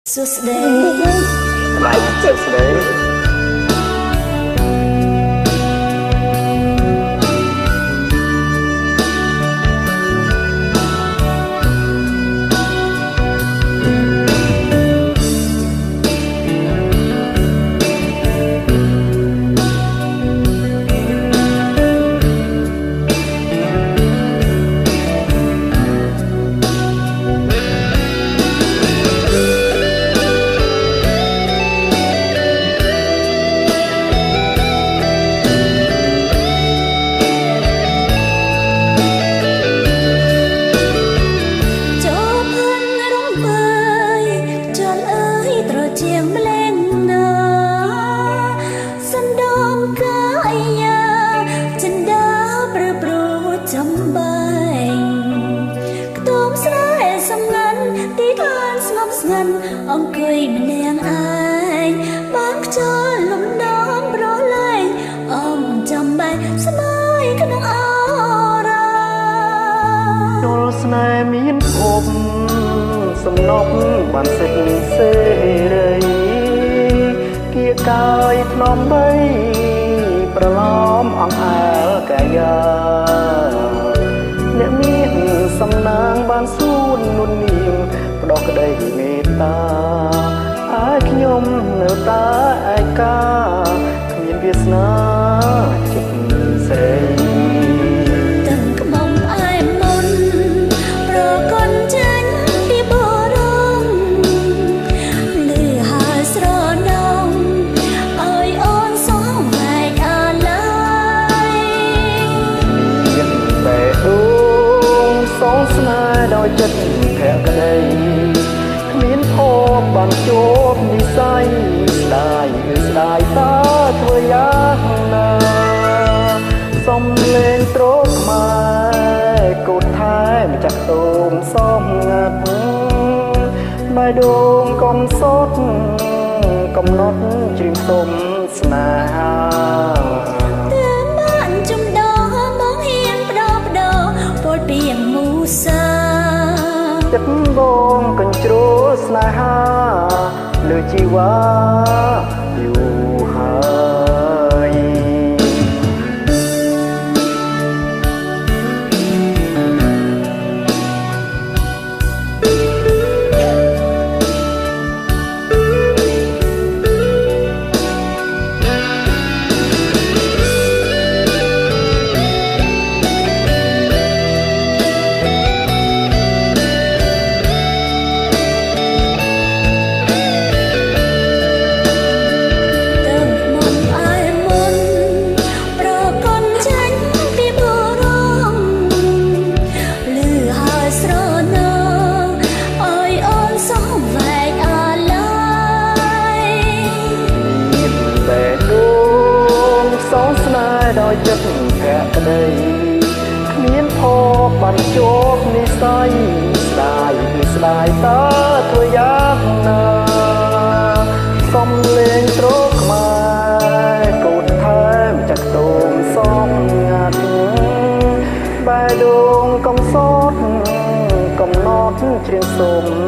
Susday. Like Susday. Ông cười mình đèn ai bác cho lùm đón bro lại ông chăm bay sớm mai cái nắng áo ra Đôi snai miên hộp sầm nóc bàn xịt xê đầy kia cài thnom bayประล้อมอ่องอากายาអ្នកមានសំណាងបានសួននុននាងផ្ដោះក្តីមេត្តាឲ្យខ្ញុំនៅតែឯកាគ្មានវាសនាចិត្តស្រីទាំងក្បំអែមុនប្រកនចាញ់ពីបរងលឺហើយស្រណងឲ្យអូនសងវែកអាឡាយមានបែដួងសងស្នេហ៍ដោយចិត្តភក្តីគ្មានភពបានជួបនិស័យស្ដាយស្ដាយតើធ្វើយ៉ាងណាសំលេងត្រកខ្មែរកូនថែម្ចាស់តូងសំងាត់បែដួងកំសត់កំណត់ជ្រៀងសុំស្នេហាបានជំដរមកហ៊ានបដោបដោពោលពីមូសាចិត្តបងកញ្ជ្រោលស្នេហាលើជីវ៉ាយូរហើយដោយចិត្តភក្តីគ្មានភពបានជួបនិស័យស្ដាយស្ដាយតើធ្វើយ៉ាងណាសំលេងត្រកខ្មែរកូនថែម្ចាស់តូងសំងាត់បែដួងកំសត់កំណត់ជ្រៀងសុំ